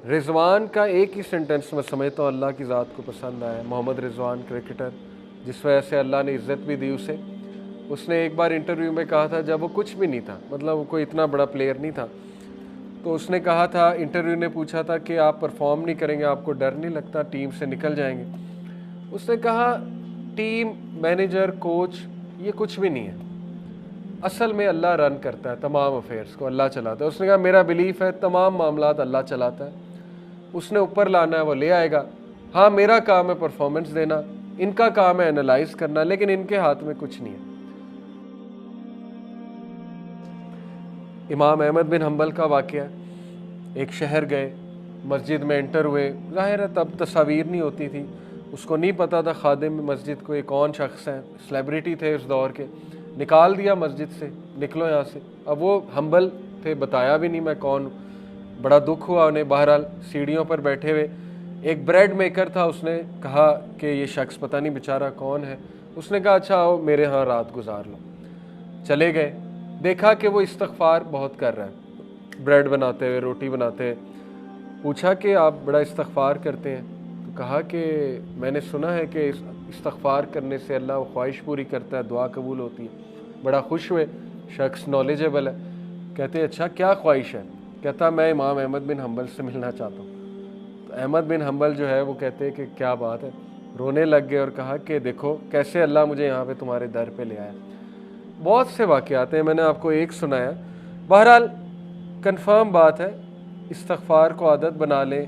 رضوان کا ایک ہی سینٹنس میں سمجھتا ہوں اللہ کی ذات کو پسند آیا. محمد رضوان کرکٹر، جس وجہ سے اللہ نے عزت بھی دی اسے. اس نے ایک بار انٹرویو میں کہا تھا، جب وہ کچھ بھی نہیں تھا، مطلب وہ کوئی اتنا بڑا پلیئر نہیں تھا، تو اس نے کہا تھا، انٹرویو نے پوچھا تھا کہ آپ پرفارم نہیں کریں گے، آپ کو ڈر نہیں لگتا ٹیم سے نکل جائیں گے؟ اس نے کہا ٹیم، مینیجر، کوچ یہ کچھ بھی نہیں ہے، اصل میں اللہ رن کرتا ہے تمام افیئرس کو، اللہ چلاتا ہے. اس نے کہا میرا بلیف ہے تمام معاملات اللہ چلاتا ہے، اس نے اوپر لانا ہے وہ لے آئے گا. ہاں میرا کام ہے پرفارمنس دینا، ان کا کام ہے انالائز کرنا، لیکن ان کے ہاتھ میں کچھ نہیں ہے. امام احمد بن حنبل کا واقعہ، ایک شہر گئے، مسجد میں انٹر ہوئے. ظاہر ہے تب تصاویر نہیں ہوتی تھی، اس کو نہیں پتا تھا خادم مسجد کو یہ کون شخص ہیں، سلیبریٹی تھے اس دور کے. نکال دیا مسجد سے، نکلو یہاں سے. اب وہ حنبل تھے، بتایا بھی نہیں میں کون ہوں. بڑا دکھ ہوا انہیں. بہرحال سیڑھیوں پر بیٹھے ہوئے ایک بریڈ میکر تھا، اس نے کہا کہ یہ شخص پتہ نہیں بیچارہ کون ہے. اس نے کہا اچھا آؤ میرے ہاں رات گزار لو. چلے گئے، دیکھا کہ وہ استغفار بہت کر رہا ہے، بریڈ بناتے ہوئے، روٹی بناتے ہوئے. پوچھا کہ آپ بڑا استغفار کرتے ہیں؟ تو کہا کہ میں نے سنا ہے کہ استغفار کرنے سے اللہ وہ خواہش پوری کرتا ہے، دعا قبول ہوتی ہے. بڑا خوش ہوئے، شخص نالجبل ہے. کہتے اچھا کیا خواہش ہے؟ کہتا میں امام احمد بن حنبل سے ملنا چاہتا ہوں. تو احمد بن حنبل جو ہے وہ کہتے کہ کیا بات ہے، رونے لگ گئے اور کہا کہ دیکھو کیسے اللہ مجھے یہاں پہ تمہارے در پہ لے آیا. بہت سے واقعات ہیں، میں نے آپ کو ایک سنایا. بہرحال کنفرم بات ہے، استغفار کو عادت بنا لیں.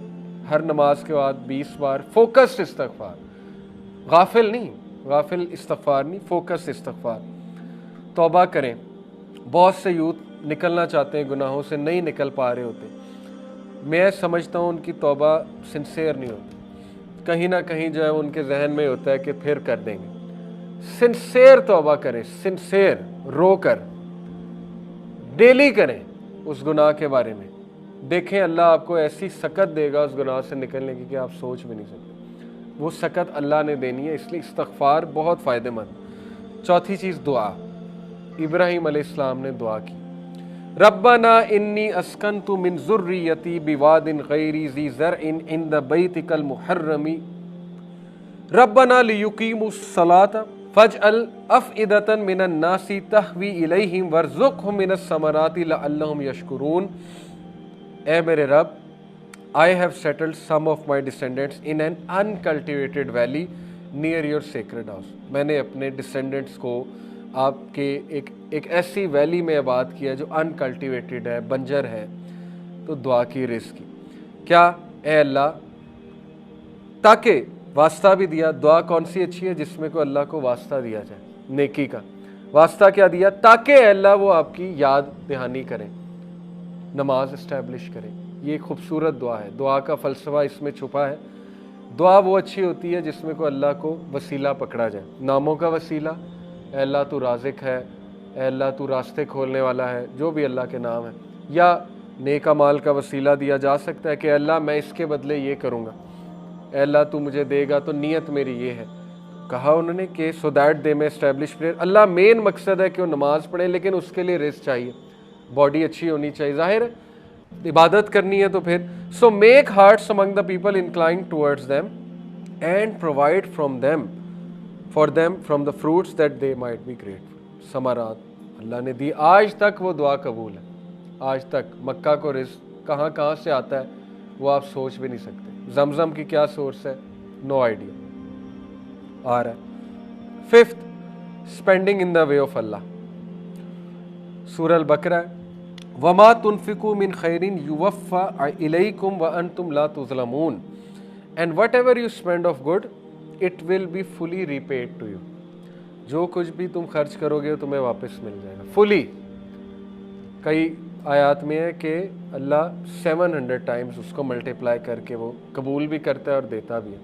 ہر نماز کے بعد 20 بار فوکسڈ استغفار، غافل نہیں، غافل استغفار نہیں، فوکس استغفار. توبہ کریں. بہت سے یوتھ نکلنا چاہتے ہیں گناہوں سے، نہیں نکل پا رہے ہوتے. میں سمجھتا ہوں ان کی توبہ سنسیئر نہیں ہوتی، کہیں نہ کہیں جو ہے ان کے ذہن میں ہوتا ہے کہ پھر کر دیں گے. سنسیئر توبہ کریں، سنسیئر، رو کر ڈیلی کریں اس گناہ کے بارے میں. دیکھیں اللہ آپ کو ایسی سکت دے گا اس گناہ سے نکلنے کی کہ آپ سوچ بھی نہیں سکتے. وہ سکت اللہ نے دینی ہے، اس لیے استغفار بہت فائدہ مند. چوتھی چیز دعا. ابراہیم علیہ السلام نے دعا کی، ربنا انی اسکنت من ذریتی بواد غیر ذی زرع عند بیتک المحرم ربنا لیقیموا الصلاۃ فاجعل افئدۃ من الناس تہوی الیہم وارزقہم من الثمرات لعلہم یشکرون. اے میرے رب، I have settled some of my descendants in an uncultivated valley near your sacred house. میں نے اپنے ڈسینڈنٹس کو آپ کے ایک ایسی ویلی میں آباد کیا جو انکلٹیویٹڈ ہے، بنجر ہے. تو دعا کی، رزق کی. کیا اے اللہ، تاکہ واسطہ بھی دیا. دعا کون سی اچھی ہے؟ جس میں کو اللہ کو واسطہ دیا جائے نیکی کا. واسطہ کیا دیا؟ تاکہ اے اللہ وہ آپ کی یاد دہانی کریں، نماز اسٹیبلش کریں. یہ ایک خوبصورت دعا ہے. دعا کا فلسفہ اس میں چھپا ہے. دعا وہ اچھی ہوتی ہے جس میں کو اللہ کو وسیلہ پکڑا جائے. ناموں کا وسیلہ، اے اللہ تو رازق ہے، اے اللہ تو راستے کھولنے والا ہے، جو بھی اللہ کے نام ہے. یا نیک اعمال کا وسیلہ دیا جا سکتا ہے کہ اللہ میں اس کے بدلے یہ کروں گا، اے اللہ تو مجھے دے گا تو نیت میری یہ ہے. کہا انہوں نے کہ سو دیٹ دے میں اسٹیبلش پریئر. اللہ مین مقصد ہے کہ وہ نماز پڑھیں، لیکن اس کے لیے رزق چاہیے، باڈی اچھی ہونی چاہیے. ظاہر ہے عبادت کرنی ہے تو پھر so make hearts among the people inclined towards them and provide for them from the fruits that they might be grateful. ثمرات اللہ نے دی. آج تک وہ دعا قبول ہے، آج تک. مکہ کو رزق کہاں سے آتا ہے وہ آپ سوچ بھی نہیں سکتے. زمزم کی کیا سورس ہے؟ No idea. آ رہا ہے. Fifth, spending in the way of Allah. سورہ البقرہ، وما تنفقوا من خیر یوفى الیکم وانتم لا تظلمون and whatever you spend of good it will be fully repaid to you. جو کچھ بھی تم خرچ کرو گے تمہیں واپس مل جائے گا فلی. کئی آیات میں ہے کہ اللہ 700 ٹائمز اس کو ملٹیپلائی کر کے وہ قبول بھی کرتا ہے اور دیتا بھی ہے.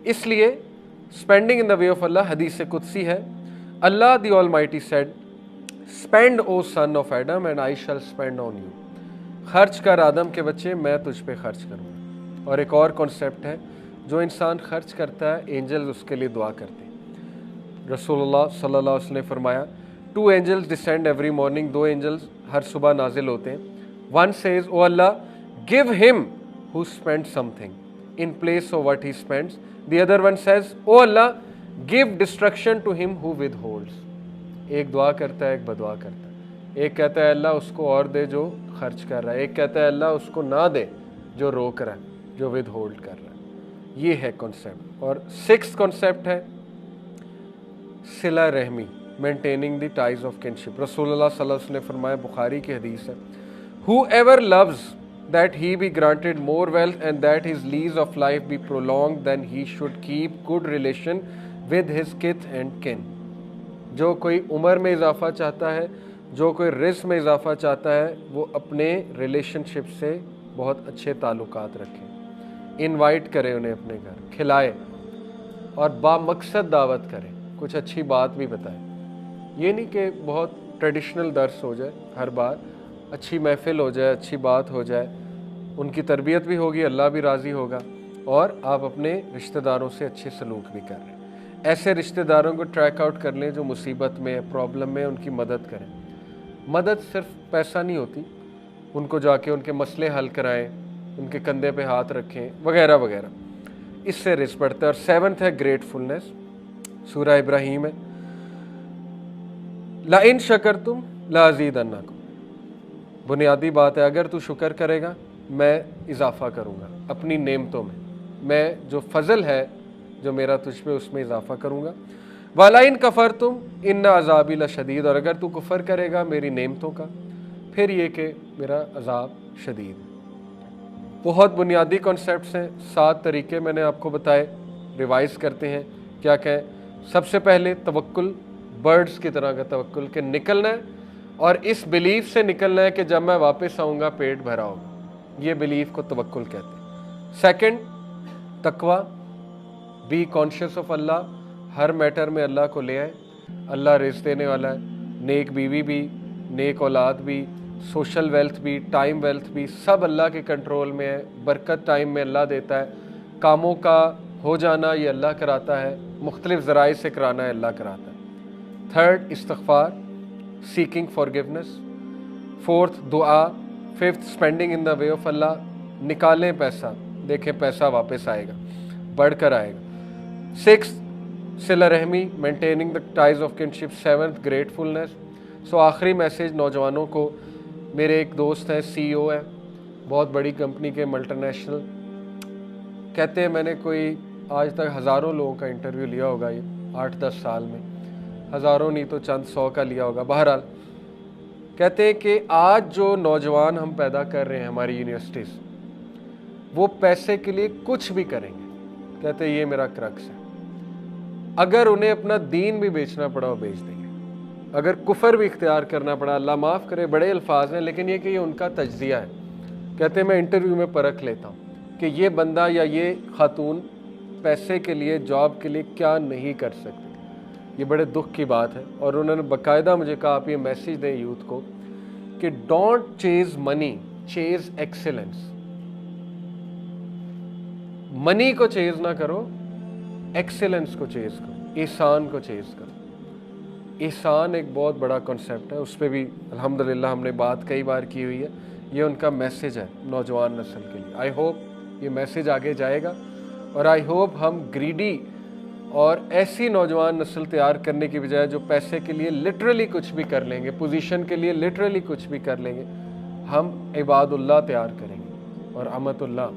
اس لیے spending in the way of اللہ حدیث قدسی ہے. Allah the almighty said spend O son of Adam and I shall spend on you. خرچ کر آدم کے بچے، میں تجھ پہ خرچ کروں گا. اور ایک اور کانسیپٹ ہے، جو انسان خرچ کرتا ہے اینجلز اس کے لیے دعا کرتے ہیں. رسول اللہ صلی اللہ علیہ وسلم نے فرمایا 2 angels descend every morning. 2 angels ہر صبح نازل ہوتے ہیں. One says, O Allah, give him who spends something in place of what he spends. The other one says, O Allah, give destruction to him who withholds. ایک دعا کرتا ہے, ایک بدعا کرتا ہے. ایک کہتا ہے اللہ اس کو اور دے جو خرچ کر رہا ہے, ایک کہتا ہے اللہ اس کو نہ دے جو روک رہا ہے, جو ود ہولڈ کر رہا ہے. یہ ہے کنسیپٹ. اور 6th کنسیپٹ ہے صلہ رحمی, maintaining the ties of kinship. رسول اللہ صلی اللہ علیہ وسلم نے فرمایا, بخاری کی حدیث ہے, whoever loves that he be granted more wealth and that his lease of life be prolonged, then he should keep good relation with his kith and kin. جو کوئی عمر میں اضافہ چاہتا ہے, جو کوئی رزق میں اضافہ چاہتا ہے, وہ اپنے ریلیشن شپ سے بہت اچھے تعلقات رکھے, انوائٹ کرے انہیں اپنے گھر, کھلائے اور بامقصد دعوت کرے, کچھ اچھی بات بھی بتائے. یہ نہیں کہ بہت ٹریڈیشنل درس ہو جائے ہر بار, اچھی محفل ہو جائے, اچھی بات ہو جائے, ان کی تربیت بھی ہوگی, اللہ بھی راضی ہوگا, اور آپ اپنے رشتہ داروں سے اچھے سلوک بھی کر رہے ہیں. ایسے رشتہ داروں کو ٹریک آؤٹ کر لیں جو مصیبت میں, پرابلم میں, ان کی مدد کریں. مدد صرف پیسہ نہیں ہوتی, ان کو جا کے ان کے مسئلے حل کرائیں, ان کے کندھے پہ ہاتھ رکھیں وغیرہ وغیرہ, اس سے رزق بڑھتا ہے. اور 7th ہے گریٹفلنس, سورہ ابراہیم ہے, لَإِن شَكَرْتُمْ لَأَزِيدَنَّكُمْ. بنیادی بات ہے, اگر تو شکر کرے گا میں اضافہ کروں گا اپنی نعمتوں میں, میں جو فضل ہے جو میرا تجھ پہ اس میں اضافہ کروں گا. وَلَئِن كَفَرْتُمْ إِنَّ عَذَابِي لَشَدِيدٌ. اور اگر تو کفر کرے گا میری نعمتوں کا, پھر یہ کہ میرا عذاب شدید. بہت بنیادی کنسیپٹس ہیں, 7 طریقے میں نے آپ کو بتائے. ریوائز کرتے ہیں کیا کہیں. سب سے پہلے توکل, برڈز کی طرح کا توکل, کہ نکلنا ہے اور اس بلیف سے نکلنا ہے کہ جب میں واپس آؤں گا پیٹ بھرا ہوگا. یہ بلیف کو توکل کہتے ہیں. سیکنڈ, تقوی, بی کانشیس آف اللہ, ہر میٹر میں اللہ کو لے آئے. اللہ رزق دینے والا ہے, نیک بیوی بھی, نیک اولاد بھی, سوشل ویلتھ بھی, ٹائم ویلتھ بھی, سب اللہ کے کنٹرول میں ہے. برکت ٹائم میں اللہ دیتا ہے, کاموں کا ہو جانا یہ اللہ کراتا ہے, مختلف ذرائع سے کرانا ہے اللہ کراتا ہے. تھرڈ, استغفار, سیکنگ فارگیونیس. فورتھ, دعا. Fifth, spending in the way of Allah, نکالیں پیسہ, دیکھیں پیسہ واپس آئے گا, بڑھ کر آئے گا. سکس, صلہ رحمی, maintaining the ties of kinship. Seventh, gratefulness. So آخری میسیج نوجوانوں کو. میرے ایک دوست ہیں, سی او ہے بہت بڑی کمپنی کے, ملٹی نیشنل, کہتے ہیں میں نے کوئی آج تک ہزاروں لوگوں کا انٹرویو لیا ہوگا, یہ 8-10 سال میں, ہزاروں نہیں تو چند 100 کا لیا ہوگا. بہرحال کہتے ہیں کہ آج جو نوجوان ہم پیدا کر رہے ہیں ہماری یونیورسٹیز, وہ پیسے کے لیے کچھ بھی کریں گے. کہتے ہیں یہ میرا کرکس ہے, اگر انہیں اپنا دین بھی بیچنا پڑا وہ بیچ دیں گے, اگر کفر بھی اختیار کرنا پڑا, اللہ معاف کرے بڑے الفاظ ہیں لیکن یہ کہ یہ ان کا تجزیہ ہے. کہتے ہیں میں انٹرویو میں پرکھ لیتا ہوں کہ یہ بندہ یا یہ خاتون پیسے کے لیے, جاب کے لیے کیا نہیں کر سکتے. یہ بڑے دکھ کی بات ہے. اور انہوں نے باقاعدہ مجھے کہا آپ یہ میسیج دیں یوتھ کو کہ ڈونٹ چیز منی, چیز ایکسیلنس. منی کو چیز نہ کرو, ایکسیلنس کو چیز کرو, احسان کو چیز کرو. احسان ایک بہت بڑا کنسیپٹ ہے, اس پہ بھی الحمدللہ ہم نے بات کئی بار کی ہوئی ہے. یہ ان کا میسیج ہے نوجوان نسل کے لیے. آئی ہوپ یہ میسیج آگے جائے گا, اور آئی ہوپ ہم گریڈی اور ایسی نوجوان نسل تیار کرنے کی بجائے جو پیسے کے لیے لٹرلی کچھ بھی کر لیں گے, پوزیشن کے لیے لٹرلی کچھ بھی کر لیں گے, ہم عباد اللہ تیار کریں گے اور امت اللہ,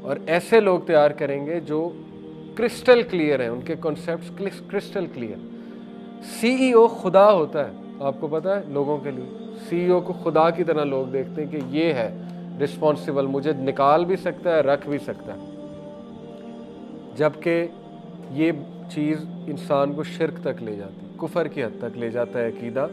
اور ایسے لوگ تیار کریں گے جو کرسٹل کلیئر ہیں, ان کے کنسیپٹس کرسٹل کلیئر. سی ای او خدا ہوتا ہے, آپ کو پتہ ہے, لوگوں کے لیے سی ای او کو خدا کی طرح لوگ دیکھتے ہیں کہ یہ ہے رسپانسیبل, مجھے نکال بھی سکتا ہے, رکھ بھی سکتا ہے. جبکہ یہ چیز انسان کو شرک تک لے جاتی, کفر کی حد تک لے جاتا ہے عقیدہ.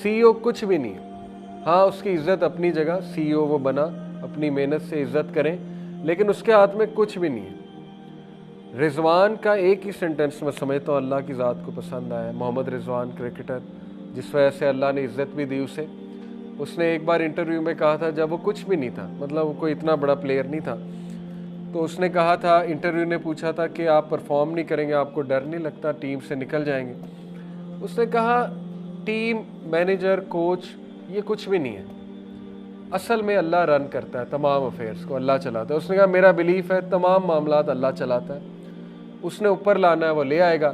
سی ای او کچھ بھی نہیں ہے, ہاں اس کی عزت اپنی جگہ, سی ای او وہ بنا, اپنی محنت سے عزت کریں, لیکن اس کے ہاتھ میں کچھ بھی نہیں ہے. رضوان کا ایک ہی سینٹنس میں سمجھتا ہوں اللہ کی ذات کو پسند آیا. محمد رضوان کرکٹر, جس وجہ سے اللہ نے عزت بھی دی اسے. اس نے ایک بار انٹرویو میں کہا تھا, جب وہ کچھ بھی نہیں تھا, مطلب وہ کوئی اتنا بڑا پلیئر نہیں تھا, تو اس نے کہا تھا, انٹرویو نے پوچھا تھا کہ آپ پرفارم نہیں کریں گے, آپ کو ڈر نہیں لگتا ٹیم سے نکل جائیں گے. اس نے کہا ٹیم, مینیجر, کوچ یہ کچھ بھی نہیں ہے, اصل میں اللہ رن کرتا ہے تمام افیئرس کو، اللہ چلاتا ہے۔ اس نے کہا میرا بلیف ہے تمام معاملات اللہ چلاتا ہے، اس نے اوپر لانا ہے وہ لے آئے گا۔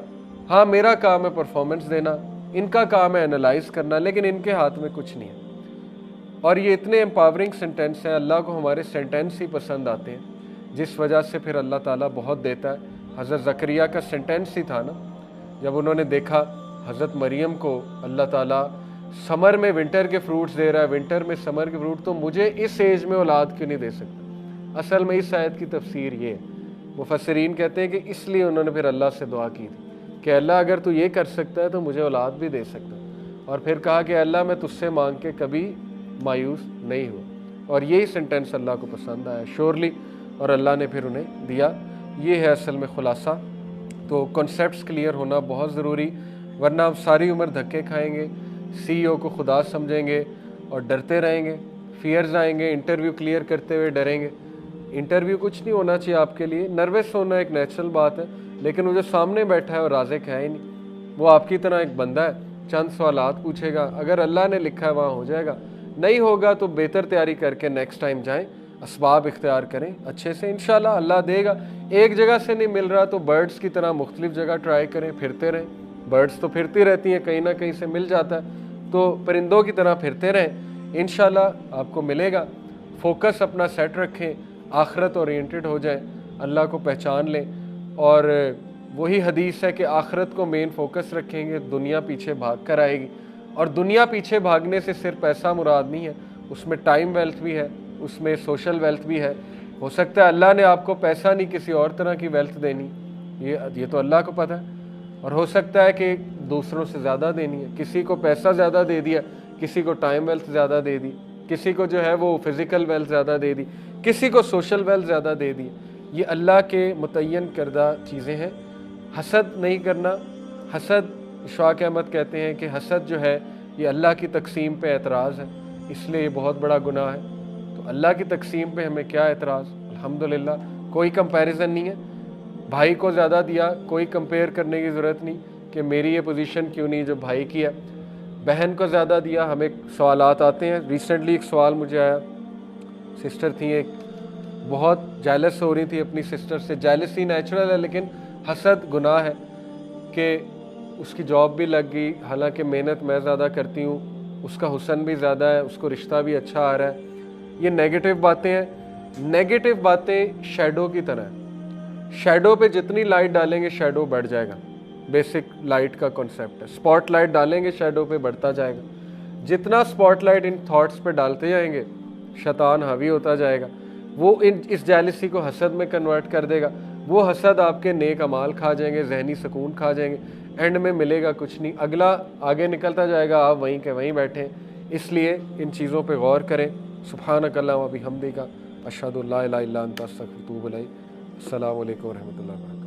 ہاں میرا کام ہے پرفارمنس دینا، ان کا کام ہے انالائز کرنا، لیکن ان کے ہاتھ میں کچھ نہیں ہے۔ اور یہ اتنے امپاورنگ سینٹینس ہیں، اللہ کو ہمارے سینٹینس ہی پسند آتے ہیں، جس وجہ سے پھر اللہ تعالیٰ بہت دیتا ہے۔ حضرت زکریا کا سینٹینس ہی تھا نا، جب انہوں نے دیکھا حضرت مریم کو اللہ تعالیٰ سمر میں ونٹر کے فروٹس دے رہا ہے، ونٹر میں سمر کے فروٹ، تو مجھے اس ایج میں اولاد کیوں نہیں دے سکتا؟ اصل میں اس آیت کی تفسیر یہ ہے، مفسرین کہتے ہیں کہ اس لیے انہوں نے پھر اللہ سے دعا کی تھی کہ اللہ اگر تو یہ کر سکتا ہے تو مجھے اولاد بھی دے سکتا، اور پھر کہا کہ اللہ میں تجھ سے مانگ کے کبھی مایوس نہیں ہوا، اور یہی سینٹینس اللہ کو پسند آیا شورلی، اور اللہ نے پھر انہیں دیا۔ یہ ہے اصل میں خلاصہ۔ تو کنسیپٹس کلیئر ہونا بہت ضروری، ورنہ ہم ساری عمر دھکے کھائیں گے، سی او کو خدا سمجھیں گے اور ڈرتے رہیں گے، فیئرز آئیں گے، انٹرویو کلیئر کرتے ہوئے ڈریں گے۔ انٹرویو کچھ نہیں ہونا چاہیے آپ کے لیے، نروس ہونا ایک نیچرل بات ہے، لیکن وہ جو سامنے بیٹھا ہے وہ رازق ہے ہی نہیں، وہ آپ کی طرح ایک بندہ ہے، چند سوالات پوچھے گا، اگر اللہ نے لکھا ہے وہاں ہو جائے گا، نہیں ہوگا تو بہتر تیاری کر کے نیکسٹ ٹائم جائیں، اسباب اختیار کریں اچھے سے، انشاءاللہ اللہ دے گا۔ ایک جگہ سے نہیں مل رہا تو برڈز کی طرح مختلف جگہ ٹرائی کریں، پھرتے رہیں، برڈز تو پھرتی رہتی ہیں، کہیں نہ کہیں سے مل جاتا ہے، تو پرندوں کی طرح پھرتے رہیں، انشاءاللہ آپ کو ملے گا۔ فوکس اپنا سیٹ رکھیں، آخرت اورینٹڈ ہو جائیں، اللہ کو پہچان لیں، اور وہی حدیث ہے کہ آخرت کو مین فوکس رکھیں گے، دنیا پیچھے بھاگ کر آئے گی، اور دنیا پیچھے بھاگنے سے صرف پیسہ مراد نہیں ہے، اس میں ٹائم ویلتھ بھی ہے، اس میں سوشل ویلتھ بھی ہے۔ ہو سکتا ہے اللہ نے آپ کو پیسہ نہیں کسی اور طرح کی ویلتھ دینی، یہ تو اللہ کو پتہ ہے، اور ہو سکتا ہے کہ دوسروں سے زیادہ دینی ہے، کسی کو پیسہ زیادہ دے دیا، کسی کو ٹائم ویلتھ زیادہ دے دی، کسی کو جو ہے وہ فزیکل ویلتھ زیادہ دے دی، کسی کو سوشل ویلتھ زیادہ دے دی۔ یہ اللہ کے متعین کردہ چیزیں ہیں۔ حسد نہیں کرنا، حسد اشفاق احمد کہتے ہیں کہ حسد جو ہے یہ اللہ کی تقسیم پہ اعتراض ہے، اس لیے یہ بہت بڑا گناہ ہے۔ تو اللہ کی تقسیم پہ ہمیں کیا اعتراض؟ الحمدللہ کوئی کمپیریزن نہیں ہے، بھائی کو زیادہ دیا، کوئی کمپیئر کرنے کی ضرورت نہیں کہ میری یہ پوزیشن کیوں نہیں جو بھائی کی ہے، بہن کو زیادہ دیا۔ ہمیں سوالات آتے ہیں، ریسنٹلی ایک سوال مجھے آیا، سسٹر تھیں ایک، بہت جیلس ہو رہی تھی اپنی سسٹر سے، جیلسی نیچرل ہے لیکن حسد گناہ ہے، کہ اس کی جاب بھی لگ گئی، حالانکہ محنت میں زیادہ کرتی ہوں، اس کا حسن بھی زیادہ ہے، اس کو رشتہ بھی اچھا آ رہا ہے۔ یہ نیگیٹو باتیں ہیں، نیگیٹو باتیں شیڈو کی طرح ہیں، شیڈو پہ جتنی لائٹ ڈالیں گے شیڈو بڑھ جائے گا، بیسک لائٹ کا کنسیپٹ ہے، سپاٹ لائٹ ڈالیں گے شیڈو پہ بڑھتا جائے گا، جتنا سپاٹ لائٹ ان تھاٹس پہ ڈالتے جائیں گے شیطان حاوی ہوتا جائے گا، وہ اس جیلسی کو حسد میں کنورٹ کر دے گا، وہ حسد آپ کے نیک اعمال کھا جائیں گے، ذہنی سکون کھا جائیں گے، اینڈ میں ملے گا کچھ نہیں، اگلا آگے نکلتا جائے گا، آپ وہیں کے وہیں بیٹھیں۔ اس لیے ان چیزوں پہ غور کریں۔ سبحانک اللہم و بحمدک، اشہد ان لا الہ الا انت، استغفرک و اتوب الیک۔ السلام علیکم ورحمۃ اللہ وبرکاتہ۔